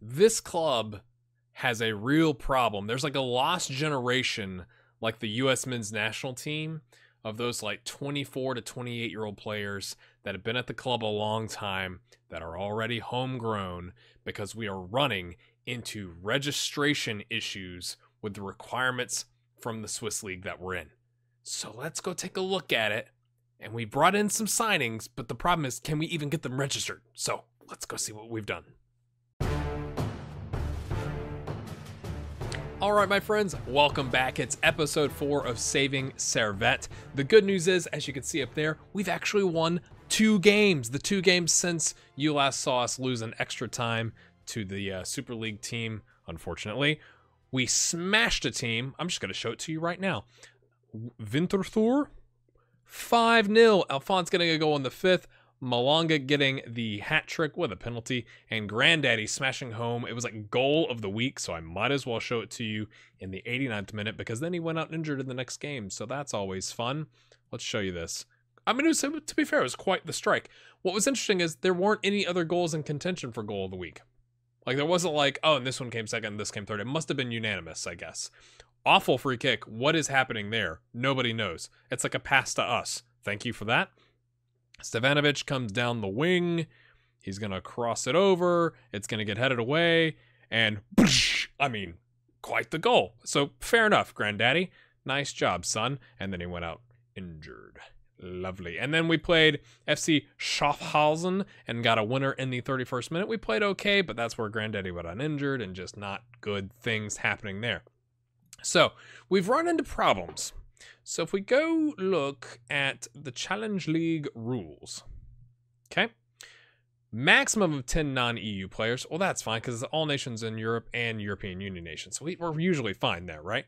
this club has a real problem. There's like a lost generation, like the U.S. men's national team, of those like 24 to 28-year-old players that have been at the club a long time that are already homegrown because we are running into registration issues with the requirements from the Swiss league that we're in. So let's go take a look at it. And we brought in some signings, but the problem is, can we even get them registered? So let's go see what we've done. All right, my friends, welcome back. It's episode 4 of Saving Servette. The good news is, as you can see up there, we've actually won 2 games. The 2 games since you last saw us lose in extra time to the Super League team, unfortunately. We smashed a team. I'm just going to show it to you right now. Winterthur, 5-0. Alphonse getting a goal in the 5th. Malanga getting the hat trick with a penalty, and Granddaddy smashing home. It was like goal of the week, so I might as well show it to you in the 89th minute because then he went out injured in the next game, so that's always fun. Let's show you this. I mean, to be fair, it was quite the strike. What was interesting is there weren't any other goals in contention for goal of the week. Like, there wasn't like, oh, and this one came second, and this came third. It must have been unanimous, I guess. Awful free kick. What is happening there? Nobody knows. It's like a pass to us. Thank you for that. Stevanovic comes down the wing. He's going to cross it over. It's going to get headed away. And, I mean, quite the goal. So, fair enough, Granddaddy. Nice job, son. And then he went out injured. Lovely. And then we played FC Schaffhausen and got a winner in the 31st minute. We played okay, but that's where Granddaddy went out injured and just not good things happening there. So, we've run into problems. So if we go look at the Challenge League rules, okay, maximum of 10 non-EU players. Well, that's fine because it's all nations in Europe and European Union nations. So we're usually fine there, right?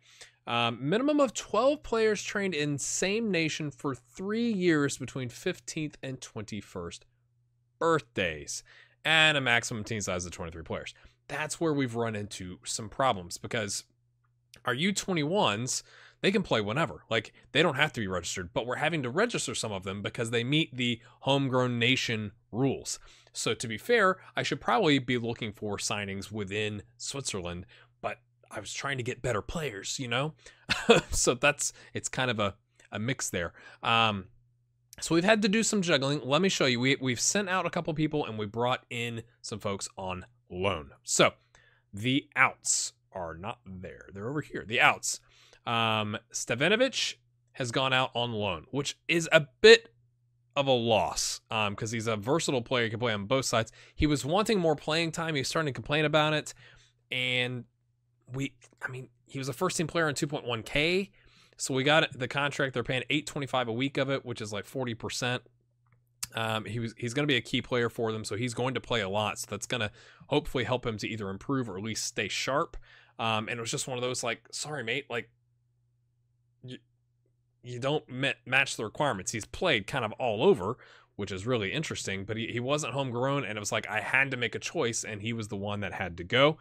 Minimum of 12 players trained in same nation for 3 years between 15th and 21st birthdays, and a maximum team size of 23 players. That's where we've run into some problems because our U21s, they can play whenever. Like, they don't have to be registered, but we're having to register some of them because they meet the homegrown nation rules. So to be fair, I should probably be looking for signings within Switzerland, but I was trying to get better players, you know? So it's kind of a mix there. So we've had to do some juggling. Let me show you. We've sent out a couple people and we brought in some folks on loan. So the outs are not there. They're over here. The outs. Stevanovic has gone out on loan, which is a bit of a loss because he's a versatile player. He can play on both sides. He was wanting more playing time. He was starting to complain about it. And he was a first team player on 2.1K. So we got the contract. They're paying $825 a week of it, which is like 40%. He's going to be a key player for them. So he's going to play a lot. So that's going to hopefully help him to either improve or at least stay sharp. And it was just one of those like, sorry, mate, like, you don't match the requirements. He's played kind of all over, which is really interesting, but he wasn't homegrown, and it was like I had to make a choice, and he was the one that had to go.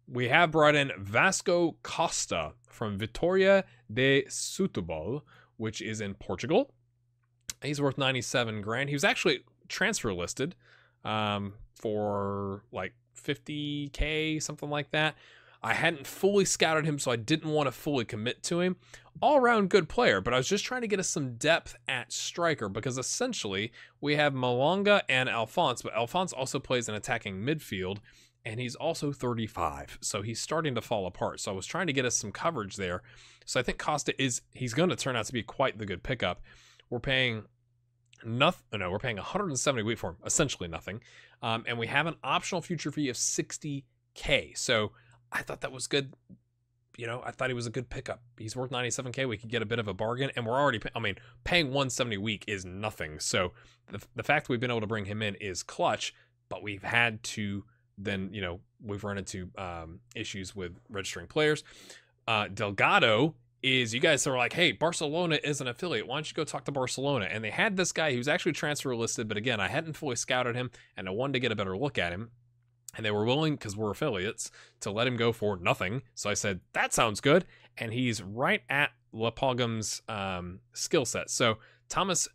We have brought in Vasco Costa from Vitória de Setúbal, which is in Portugal. He's worth 97 grand. He was actually transfer listed for like 50K, something like that. I hadn't fully scouted him, so I didn't want to fully commit to him. All-around good player, but I was just trying to get us some depth at striker because essentially we have Malanga and Alphonse, but Alphonse also plays an attacking midfield, and he's also 35, so he's starting to fall apart. So I was trying to get us some coverage there. So I think Costa he's going to turn out to be quite the good pickup. We're paying we're paying 170 a week for him, essentially nothing, and we have an optional future fee of 60K. So I thought that was good. You know, I thought he was a good pickup. He's worth 97K. We could get a bit of a bargain, and we're already, paying 170 a week is nothing. So the fact that we've been able to bring him in is clutch, but we've had to then, we've run into issues with registering players. Delgado is, you guys are like, hey, Barcelona is an affiliate. Why don't you go talk to Barcelona? And they had this guy who's actually transfer listed, but again, I hadn't fully scouted him, and I wanted to get a better look at him. And they were willing, because we're affiliates, to let him go for nothing. So I said, that sounds good. And he's right at Lapalgam's skill set. So Thomas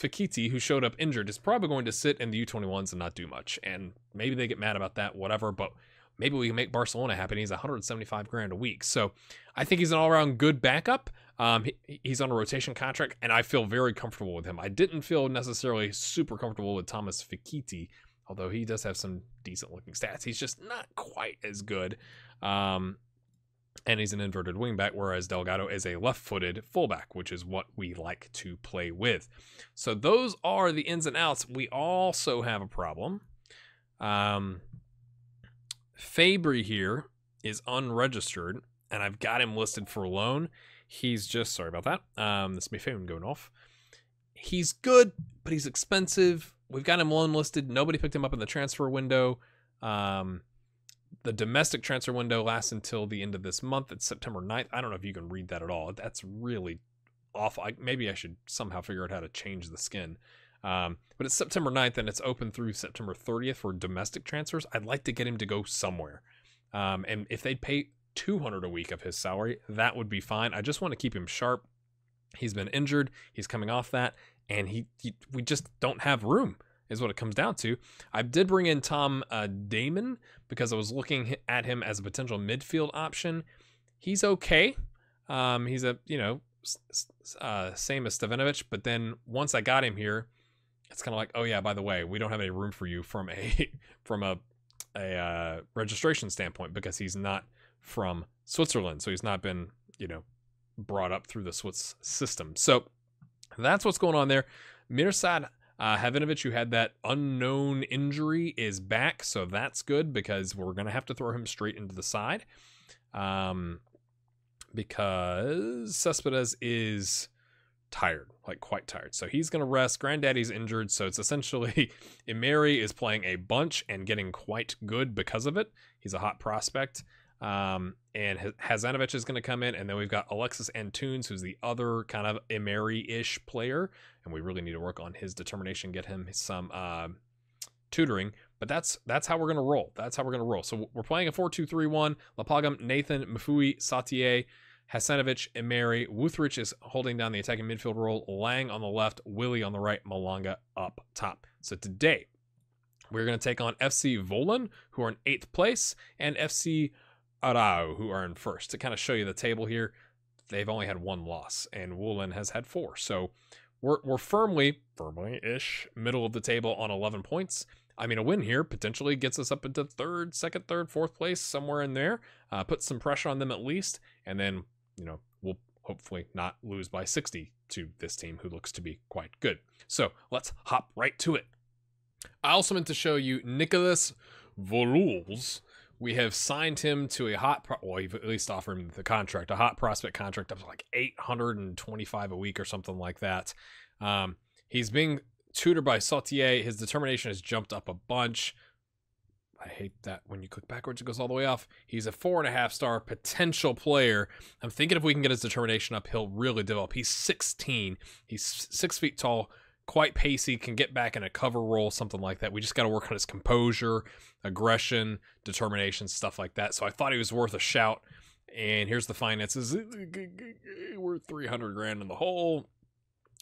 Fikiti, who showed up injured, is probably going to sit in the U21s and not do much. And maybe they get mad about that, whatever, but maybe we can make Barcelona happen. He's 175 grand a week. So I think he's an all-around good backup. He's on a rotation contract, and I feel very comfortable with him. I didn't feel necessarily super comfortable with Thomas Fikiti, although he does have some decent-looking stats. He's just not quite as good. And he's an inverted wingback, whereas Delgado is a left-footed fullback, which is what we like to play with. So those are the ins and outs. We also have a problem. Fabry here is unregistered, and I've got him listed for loan. He's just, sorry about that. This is my phone going off. He's good, but he's expensive. We've got him loan listed. Nobody picked him up in the transfer window. The domestic transfer window lasts until the end of this month. It's September 9th. I don't know if you can read that at all. That's really awful. Maybe I should somehow figure out how to change the skin. But it's September 9th, and it's open through September 30th for domestic transfers. I'd like to get him to go somewhere. And if they'd pay $200 a week of his salary, that would be fine. I just want to keep him sharp. He's been injured. He's coming off that, and we just don't have room, is what it comes down to. I did bring in Tom Damon because I was looking at him as a potential midfield option. He's okay. He's a, same as Stevanovic, but then once I got him here, it's kind of like, oh yeah, by the way, we don't have any room for you from a registration standpoint because he's not from Switzerland. So he's not been, brought up through the Swiss system. So that's what's going on there. Mirsad Havinovic, who had that unknown injury, is back, so that's good because we're going to have to throw him straight into the side because Cespedes is tired, like quite tired. So he's going to rest. Granddaddy's injured, so it's essentially Emery is playing a bunch and getting quite good because of it. He's a hot prospect. And Hazanovic is going to come in, and then we've got Alexis Antunes, who's the other kind of Emery-ish player, and we really need to work on his determination, get him some tutoring. But that's how we're going to roll. That's how we're going to roll. So we're playing a 4-2-3-1. Lapagam, Nathan, Mafui, Sautier, Hasanovic, Emery. Wuthrich is holding down the attacking midfield role. Lang on the left, Willie on the right, Malanga up top. So today, we're going to take on FC Wohlen, who are in 8th place, and FC Aarau, who are in 1st. To kind of show you the table here, they've only had 1 loss, and Wohlen has had 4. So we're firmly-ish middle of the table on 11 points. I mean, a win here potentially gets us up into 3rd, 2nd, 3rd, 4th place, somewhere in there. Put some pressure on them at least, and then, we'll hopefully not lose by 60 to this team, who looks to be quite good. So let's hop right to it. I also meant to show you Nicholas Voluls. We have signed him to a we've at least offered him the contract, a hot prospect contract of like $825 a week or something like that. He's being tutored by Sautier. His determination has jumped up a bunch. I hate that when you click backwards, it goes all the way off. He's a 4.5-star potential player. I'm thinking if we can get his determination up, he'll really develop. He's 16. He's 6 feet tall, quite pacey, can get back in a cover role, something like that. We just got to work on his composure, aggression, determination, stuff like that. So I thought he was worth a shout. And here's the finances. We're 300 grand in the hole.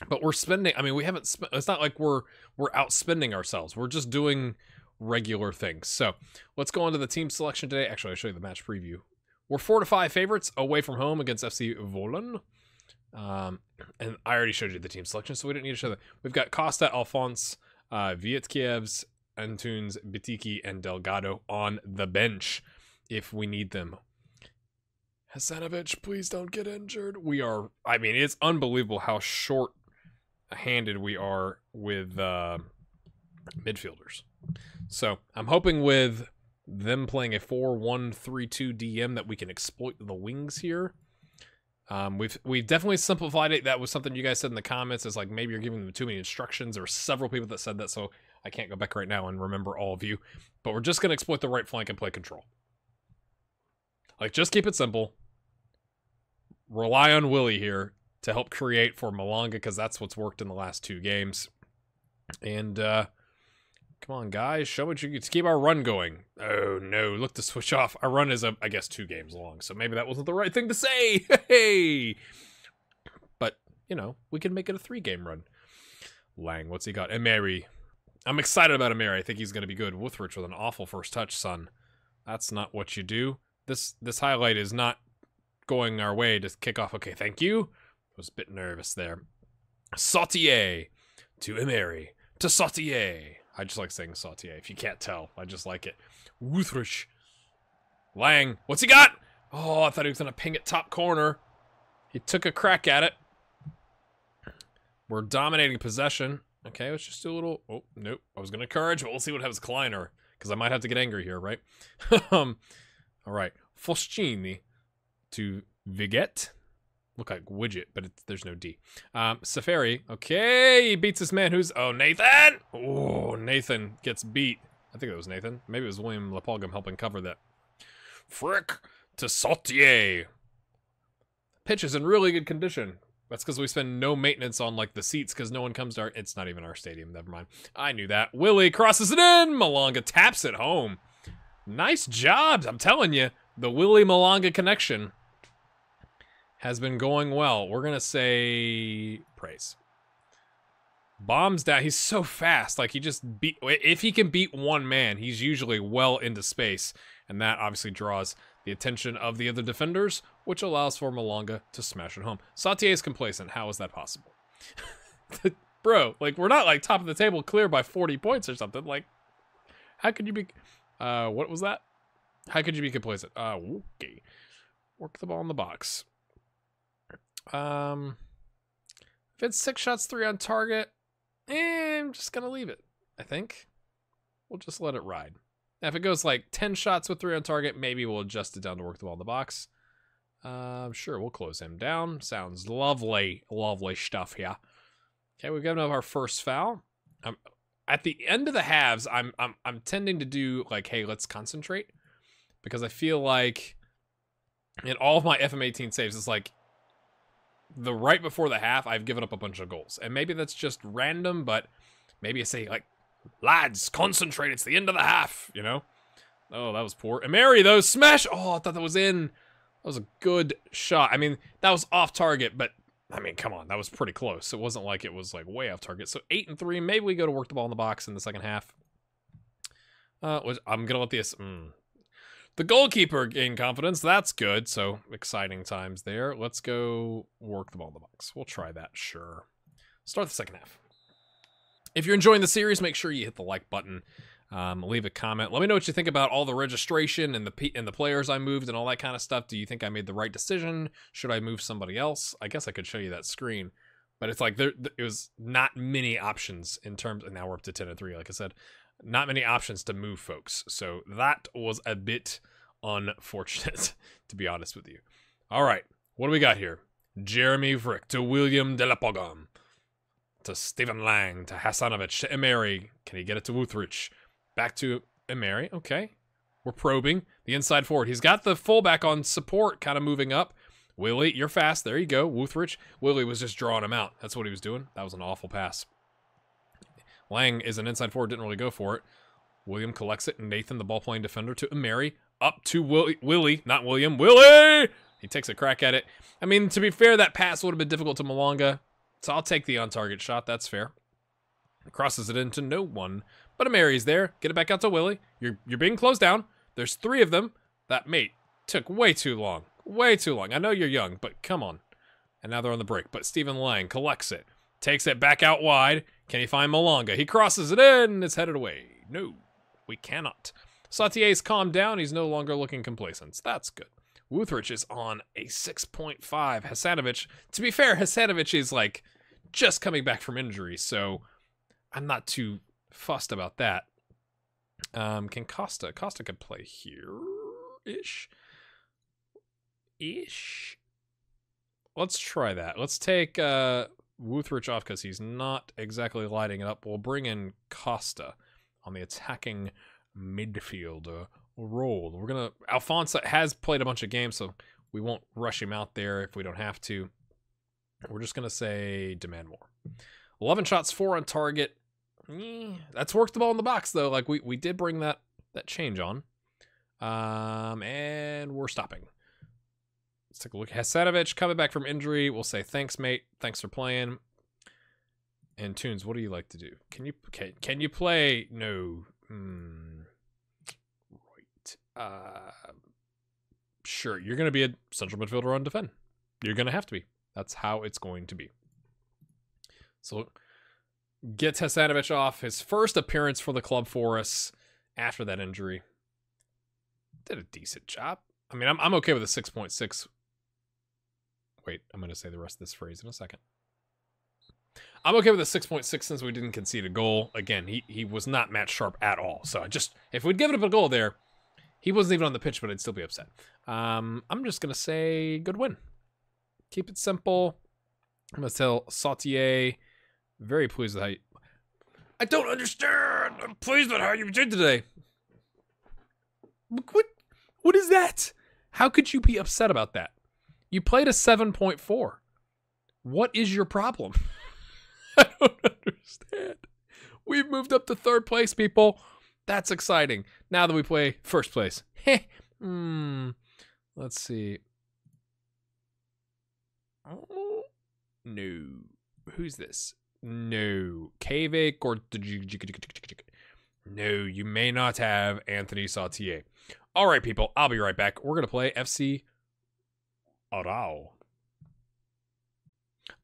But we're spending, we haven't spent, it's not like we're outspending ourselves. We're just doing regular things. So let's go on to the team selection today. Actually, I'll show you the match preview. We're 4-5 favorites away from home against FC Wohlen. And I already showed you the team selection, so we didn't need to show that. We've got Costa, Alphonse, Vietkiewicz, Antunes, Bitiki, and Delgado on the bench if we need them. Hasanovic, please don't get injured. It's unbelievable how short-handed we are with midfielders. So I'm hoping with them playing a 4-1-3-2 DM that we can exploit the wings here. We've definitely simplified it. That was something you guys said in the comments. Is like maybe you're giving them too many instructions. There were several people that said that, so I can't go back right now and remember all of you. But we're just going to exploit the right flank and play control. Like, just keep it simple. Rely on Willie here to help create for Malanga, because that's what's worked in the last 2 games. And come on, guys, show what you can. Keep our run going. Oh no, look to switch off. Our run is, I guess, 2 games long, so maybe that wasn't the right thing to say. Hey, but we can make it a 3-game run. Lang, what's he got? Emery. I'm excited about Emery. I think he's going to be good. Wuthrich with an awful first touch, son. That's not what you do. This highlight is not going our way to kick off. Okay, thank you. I was a bit nervous there. Sautier to Emery to Sautier. I just like saying Sautier. If you can't tell, I just like it. Wuthrich. Lang. What's he got? Oh, I thought he was going to ping it top corner. He took a crack at it. We're dominating possession. Okay, let's just do a little... Oh, nope. I was going to encourage, but we'll see what happens Kleiner. Because I might have to get angry here, right? All right. Foschini to Viget. Look like Widget, but there's no D. Safari. Okay, he beats this man who's... Oh, Nathan! Oh, Nathan gets beat. I think it was Nathan. Maybe it was William Lepalgam helping cover that. Frick to Sautier. Pitch is in really good condition. That's because we spend no maintenance on, like, the seats because no one comes to our... It's not even our stadium. Never mind. I knew that. Willie crosses it in. Malonga taps it home. Nice job. I'm telling you. The Willie-Malonga connection has been going well. We're going to say praise. Bombs down. He's so fast. Like, he just beat... If he can beat one man, he's usually well into space. And that obviously draws the attention of the other defenders, which allows for Malonga to smash it home. Sautier is complacent. How is that possible? Bro, like, we're not, like, top of the table clear by 40 points or something. Like, how could you be... what was that? How could you be complacent? Okay. Work the ball in the box. If it's 6 shots, 3 on target, I'm just gonna leave it, I think. We'll just let it ride. Now, if it goes like 10 shots with 3 on target, maybe we'll adjust it down to work the ball in the box. Sure, we'll close him down. Sounds lovely, lovely stuff here. Okay, we've given up our first foul. At the end of the halves, I'm tending to do like, hey, let's concentrate, because I feel like in all of my FM18 saves, it's like the right before the half, I've given up a bunch of goals, and maybe that's just random, but maybe I say like, lads, concentrate, it's the end of the half, you know? Oh, that was poor. Emery, though, smash! Oh, I thought that was in. That was a good shot. I mean, that was off target, but, I mean, come on, that was pretty close. It wasn't like it was, like, way off target. So, 8 and 3, maybe we go to work the ball in the box in the second half. I'm gonna let this... The goalkeeper gain confidence, that's good. So, exciting times there. Let's go work the ball in the box. We'll try that, sure. Start the second half. If you're enjoying the series, make sure you hit the like button. Leave a comment. Let me know what you think about all the registration and the players I moved and all that kind of stuff. Do you think I made the right decision? Should I move somebody else? I guess I could show you that screen, but it's like it was not many options in terms. And now we're up to 10 and 3. Like I said, not many options to move folks. So that was a bit unfortunate, to be honest with you. All right, what do we got here? Jeremy Frick to William Delapogam. To Stephen Lang, to Hasanovic, to Emery. Can he get it to Wuthrich? Back to Emery. Okay. We're probing. The inside forward. He's got the fullback on support kind of moving up. Willie, you're fast. There you go. Wuthrich. Willie was just drawing him out. That's what he was doing. That was an awful pass. Lang is an inside forward. Didn't really go for it. William collects it. Nathan, the ball-playing defender, to Emery. Up to Willie. Not William. Willie! He takes a crack at it. I mean, to be fair, that pass would have been difficult to Malonga. So I'll take the on-target shot. That's fair. Crosses it into no one. But Emery's there. Get it back out to Willie. You're being closed down. There's 3 of them. That mate took way too long. Way too long. I know you're young, but come on. And now they're on the break. But Stephen Lang collects it. Takes it back out wide. Can he find Malonga? He crosses it in. It's headed away. No, we cannot. Sautier's calmed down. He's no longer looking complacent. That's good. Wuthrich is on a 6.5. Hasanovic, to be fair, Hasanovic is like just coming back from injury, so I'm not too fussed about that. Can Costa could play here-ish? Let's try that. Let's take Wuthrich off because he's not exactly lighting it up. We'll bring in Costa on the attacking midfield role. We're gonna... Alphonse has played a bunch of games, so we won't rush him out there if we don't have to. We're just gonna say demand more. 11 shots, 4 on target. That's worked the ball in the box though. Like we did bring that change on. And we're stopping. Let's take a look. Hasanovic coming back from injury. We'll say thanks, mate. Thanks for playing. And Tunes, what do you like to do? Can you play? No. Right. Sure. You're going to be a central midfielder on defend. You're going to have to be. That's how it's going to be. So get Tesanovic off. His first appearance for the club for us after that injury. Did a decent job. I mean, I'm okay with a 6.6. Wait, I'm going to say the rest of this phrase in a second. I'm okay with a 6.6 since we didn't concede a goal. Again, he was not match sharp at all. So if we'd given up a goal there, he wasn't even on the pitch, but I'd still be upset. I'm just going to say good win. Keep it simple. I'm going to tell Sautier, very pleased with how you... I don't understand. I'm pleased with how you did today. What is that? How could you be upset about that? You played a 7.4. What is your problem? I don't understand. We've moved up to third place, people. That's exciting. Now that we play first place. Let's see. Oh, no. Who's this? No. Kavik or... No, you may not have Anthony Sautier. All right, people. I'll be right back. We're going to play FC Aarau.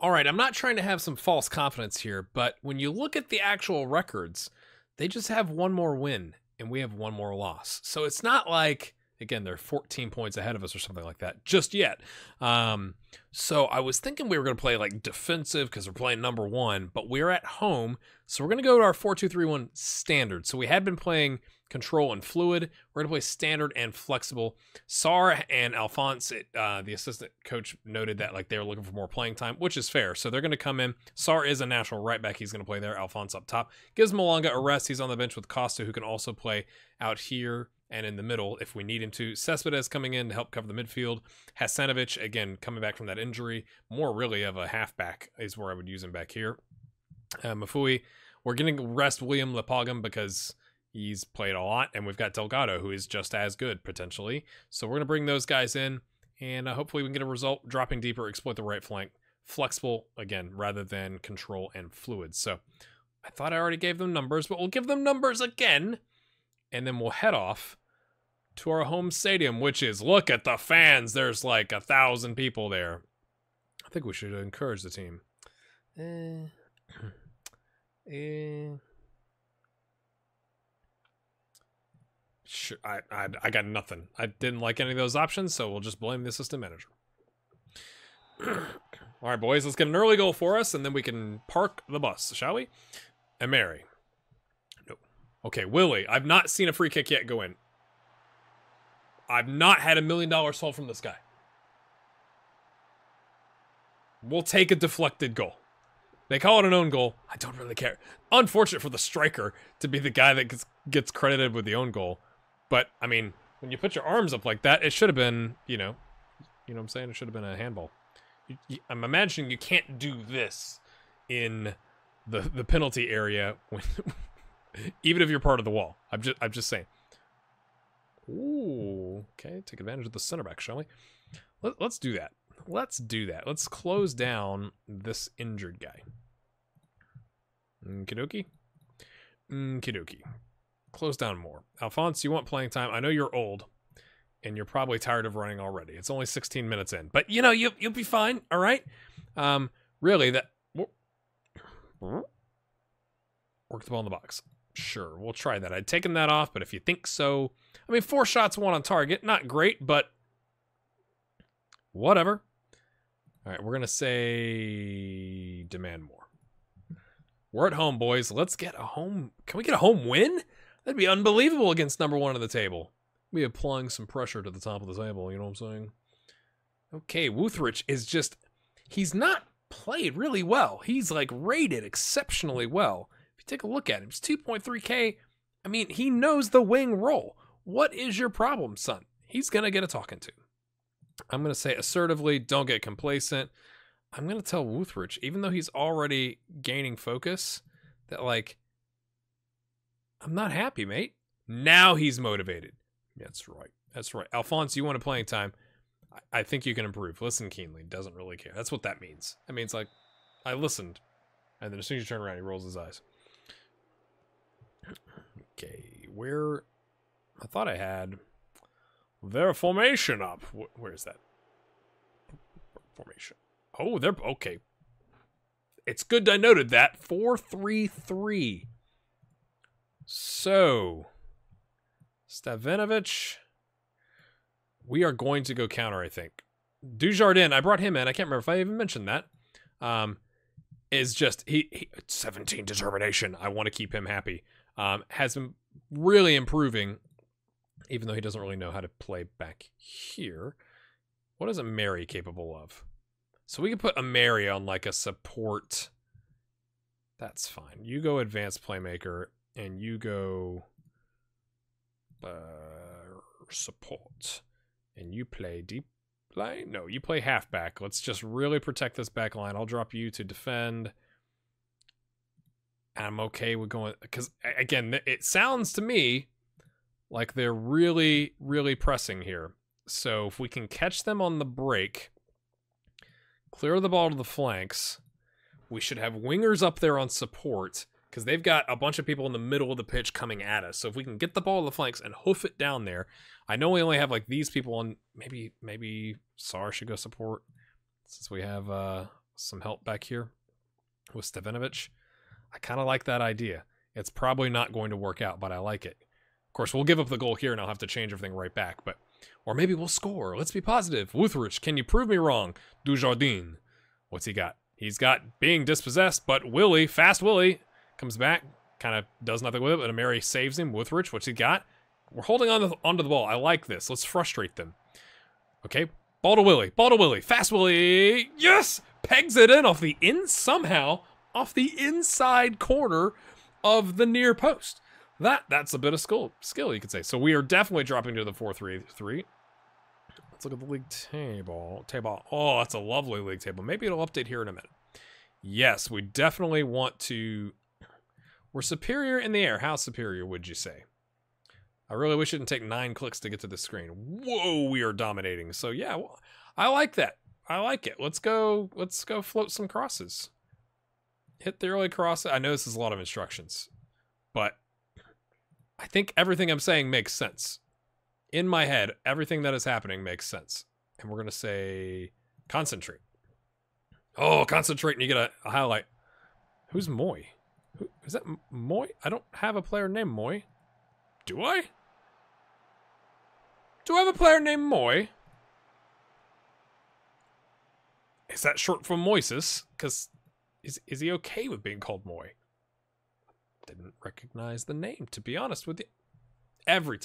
All right, I'm not trying to have some false confidence here, but when you look at the actual records, they just have one more win, and we have one more loss. So it's not like, again, they're 14 points ahead of us or something like that just yet. So I was thinking we were going to play like defensive because we're playing number one, but we're at home, so we're going to go to our 4-2-3-1 standard. So we had been playing control and fluid. We're going to play standard and flexible. Sar and Alphonse, the assistant coach, noted that like they were looking for more playing time, which is fair. So they're going to come in. Sar is a natural right back. He's going to play there. Alphonse up top. Gives Malanga a rest. He's on the bench with Costa, who can also play out here and in the middle if we need him to. Cespedes coming in to help cover the midfield. Hasanovic, again, coming back from that injury. More really of a halfback is where I would use him back here. Mafui, we're going to rest William Lepagam because he's played a lot, and we've got Delgado, who is just as good, potentially. So we're going to bring those guys in, and hopefully we can get a result. Dropping deeper, exploit the right flank. Flexible, again, rather than control and fluid. So I thought I already gave them numbers, but we'll give them numbers again, and then we'll head off to our home stadium, which is, look at the fans. There's like 1,000 people there. I think we should encourage the team. Sure, I got nothing. I didn't like any of those options, so we'll just blame the assistant manager. All right, boys, let's get an early goal for us, and then we can park the bus, shall we? And Mary. No. Okay, Willie. I've not seen a free kick yet go in. I've not had $1 million sold from this guy. We'll take a deflected goal. They call it an own goal. I don't really care. Unfortunate for the striker to be the guy that gets credited with the own goal. But, I mean, when you put your arms up like that, it should have been, you know what I'm saying? It should have been a handball. I'm imagining you can't do this in the penalty area, when, even if you're part of the wall. I'm just saying. Ooh, okay. Take advantage of the center back, shall we? Let's do that. Let's do that. Let's close down this injured guy. Okie dokie. Close down more. Alphonse, you want playing time. I know you're old, and you're probably tired of running already. It's only 16 minutes in. But, you'll be fine, all right? Really, that... Work the ball in the box. Sure, we'll try that. I'd taken that off, but if you think so... I mean, 4 shots, 1 on target. Not great, but... whatever. All right, we're going to say... demand more. We're at home, boys. Let's get a home... Can we get a home win? That'd be unbelievable against number 1 on the table. We're applying some pressure to the top of the table, you know what I'm saying? Okay, Wuthrich is just... He's not played really well. He's, like, rated exceptionally well. If you take a look at him, it's 2.3K. I mean, he knows the wing role. What is your problem, son? He's going to get a talking to. I'm going to say assertively, don't get complacent. I'm going to tell Wuthrich, even though he's already gaining focus, that, like, I'm not happy, mate. Now he's motivated. That's right. That's right. Alphonse, you want a playing time. I think you can improve. Listen keenly. Doesn't really care. That's what that means. That means, like, I listened. And then as soon as you turn around, he rolls his eyes. Okay, where... I thought I had their formation up. Where is that? Formation. Oh, they're... Okay. It's good I noted that. 4-3-3. So... Stavinovic... We are going to go counter, I think. Dujardin, I brought him in. I can't remember if I even mentioned that. Is just... He 17 determination. I want to keep him happy. Has been really improving, even though he doesn't really know how to play back here. What is a Mary capable of? So we can put a Mary on like a support. That's fine. You go advanced playmaker, and you go support. And you play deep line? No, you play halfback. Let's just really protect this back line. I'll drop you to defend. I'm okay with going... Because, again, it sounds to me like they're really, really pressing here. So if we can catch them on the break, clear the ball to the flanks, we should have wingers up there on support, because they've got a bunch of people in the middle of the pitch coming at us. So if we can get the ball to the flanks and hoof it down there... I know we only have like these people on. Maybe Sar should go support, since we have some help back here with Stavinovic. I kind of like that idea. It's probably not going to work out, but I like it. Of course, we'll give up the goal here, and I'll have to change everything right back. Or maybe we'll score. Let's be positive. Wuthrich, can you prove me wrong? Dujardin, what's he got? He's got being dispossessed, but Willie, fast Willie, comes back, kind of does nothing with it, but Ameri saves him. Wuthrich, what's he got? We're holding onto the ball. I like this. Let's frustrate them. Okay, ball to Willie. Ball to Willie. Fast Willie. Yes! Pegs it in somehow off the inside corner of the near post. That's a bit of skill, you could say. So we are definitely dropping to the 4-3-3. Let's look at the league table. Oh, that's a lovely league table. Maybe it'll update here in a minute. Yes, we definitely want to... We're superior in the air. How superior would you say? I really wish it didn't take 9 clicks to get to the screen. Whoa, we are dominating. So yeah, well, I like that. I like it. Let's go float some crosses. Hit the early cross. I know this is a lot of instructions, but I think everything I'm saying makes sense. In my head, everything that is happening makes sense. And we're going to say concentrate. Oh, concentrate, and you get a highlight. Who's Moy? Is that Moy? I don't have a player named Moy. Do I? Do I have a player named Moy? Is that short for Moises? Because is he okay with being called Moy? Didn't recognize the name, to be honest with you. Every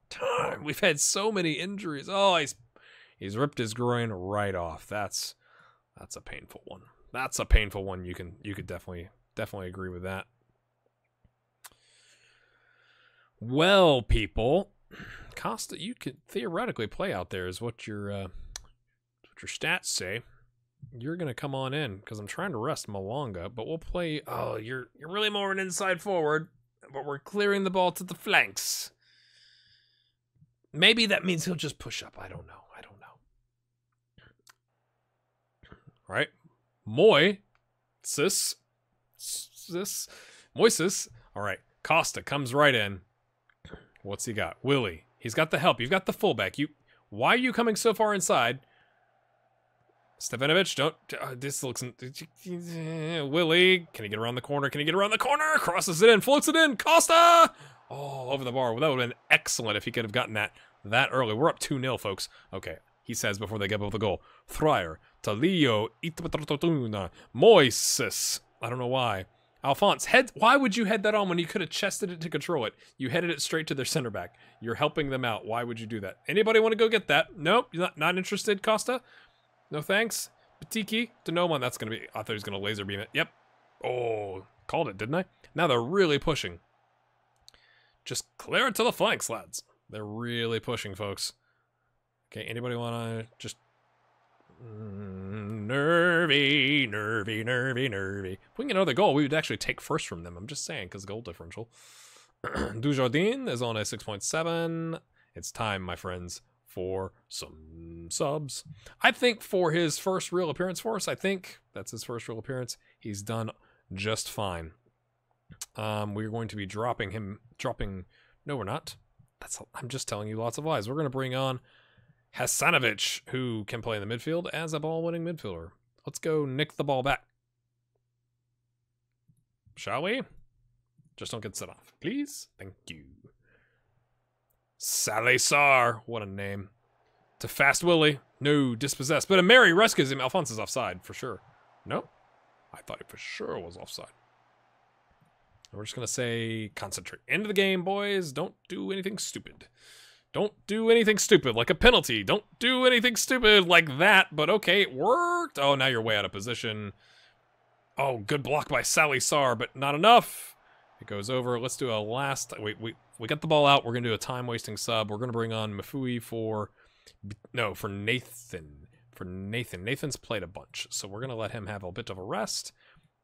time we've had so many injuries. Oh, he's ripped his groin right off. That's a painful one. That's a painful one. You could definitely agree with that. Well, people, Costa, you could theoretically play out there, is what your stats say. You're gonna come on in because I'm trying to rest Malonga, but we'll play. Oh, you're really more an inside forward, but we're clearing the ball to the flanks. Maybe that means he'll just push up. I don't know. All right, Moises. All right, Costa comes right in. What's he got? Willie. He's got the help. You've got the fullback. Why are you coming so far inside? Stavinovic, don't... this looks... Willie, can he get around the corner? Crosses it in, floats it in. Costa! Oh, over the bar. Well, that would have been excellent if he could have gotten that early. We're up 2-0, folks. Okay, he says before they get above the goal. Fryer, Talio, Itapatratuna, Moises. I don't know why. Alphonse, why would you head that on when you could have chested it to control it? You headed it straight to their center back. You're helping them out. Why would you do that? Anybody want to go get that? Nope, you're not interested, Costa? No thanks. Batiki, Denoman, that's going to be... I thought he was going to laser beam it. Yep. Oh, called it, didn't I? Now they're really pushing. Just clear it to the flanks, lads. They're really pushing, folks. Okay, anybody want to just... Nervy. If we can get another goal, we would actually take first from them. I'm just saying, because goal differential. Dujardin is on a 6.7. It's time, my friends, for some subs. I think for his first real appearance for us, I think that's his first real appearance, he's done just fine. We're going to be dropping... No, we're not. I'm just telling you lots of lies. We're going to bring on Hasanovic, who can play in the midfield as a ball-winning midfielder. Let's go nick the ball back. Shall we? Just don't get set off, please. Thank you. Salazar. What a name. To Fast Willie. No, dispossessed. But a Mary rescues him. Alphonse is offside, for sure. No? I thought he for sure was offside. We're just going to say concentrate. End of the game, boys. Don't do anything stupid. Don't do anything stupid like a penalty. Don't do anything stupid like that. But okay, it worked. Oh, now you're way out of position. Oh, good block by Salazar, but not enough. It goes over. Let's do a last... We got the ball out. We're going to do a time-wasting sub. We're going to bring on Mafui for Nathan. For Nathan. Nathan's played a bunch, so we're going to let him have a bit of a rest.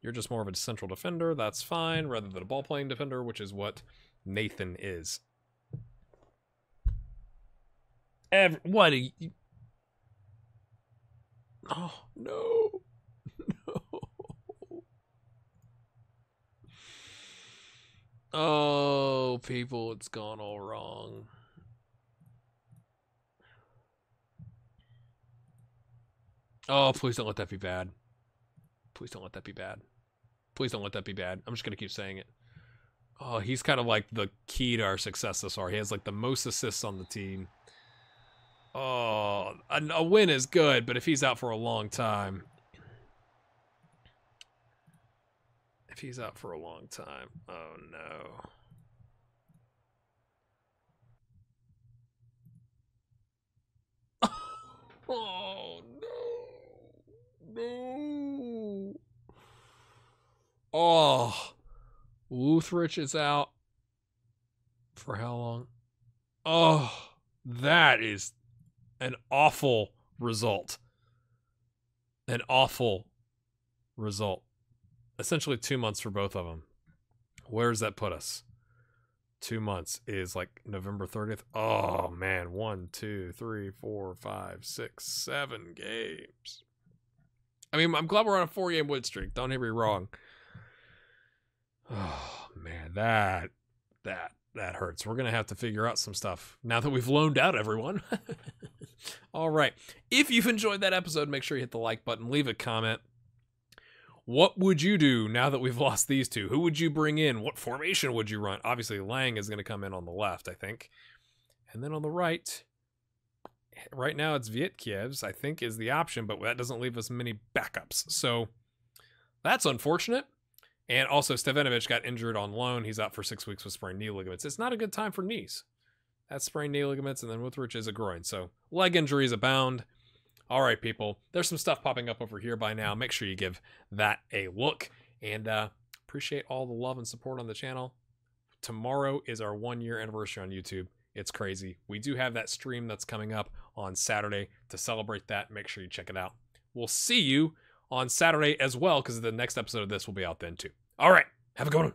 You're just more of a central defender. That's fine, rather than a ball-playing defender, which is what Nathan is. What? Oh, no. No. Oh, people, it's gone all wrong. Oh, please don't let that be bad. Please don't let that be bad. Please don't let that be bad. I'm just going to keep saying it. Oh, he's kind of like the key to our success this far. He has like the most assists on the team. Oh, a win is good, but if he's out for a long time... If he's out for a long time, oh no. Oh no. No. Oh. Luthrich is out. For how long? Oh, that is an awful result. An awful result. Essentially 2 months for both of them. Where does that put us? 2 months is like November 30th. Oh, man. 1, 2, 3, 4, 5, 6, 7 games. I mean, I'm glad we're on a 4-game win streak. Don't hear me wrong. Oh, man. That hurts. We're going to have to figure out some stuff now that we've loaned out everyone. All right. If you've enjoyed that episode, make sure you hit the like button. Leave a comment. What would you do now that we've lost these two? Who would you bring in? What formation would you run? Obviously, Lang is going to come in on the left, I think. And then on the right now it's Vietkiewicz, I think, is the option, but that doesn't leave us many backups. So that's unfortunate. And also, Stevanovic got injured on loan. He's out for 6 weeks with sprained knee ligaments. It's not a good time for knees. That's sprained knee ligaments, and then Withrich is a groin. So leg injuries abound. All right, people, there's some stuff popping up over here by now. Make sure you give that a look, and appreciate all the love and support on the channel. Tomorrow is our 1-year anniversary on YouTube. It's crazy. We do have that stream that's coming up on Saturday to celebrate that. Make sure you check it out. We'll see you on Saturday as well, because the next episode of this will be out then too. All right, have a good one.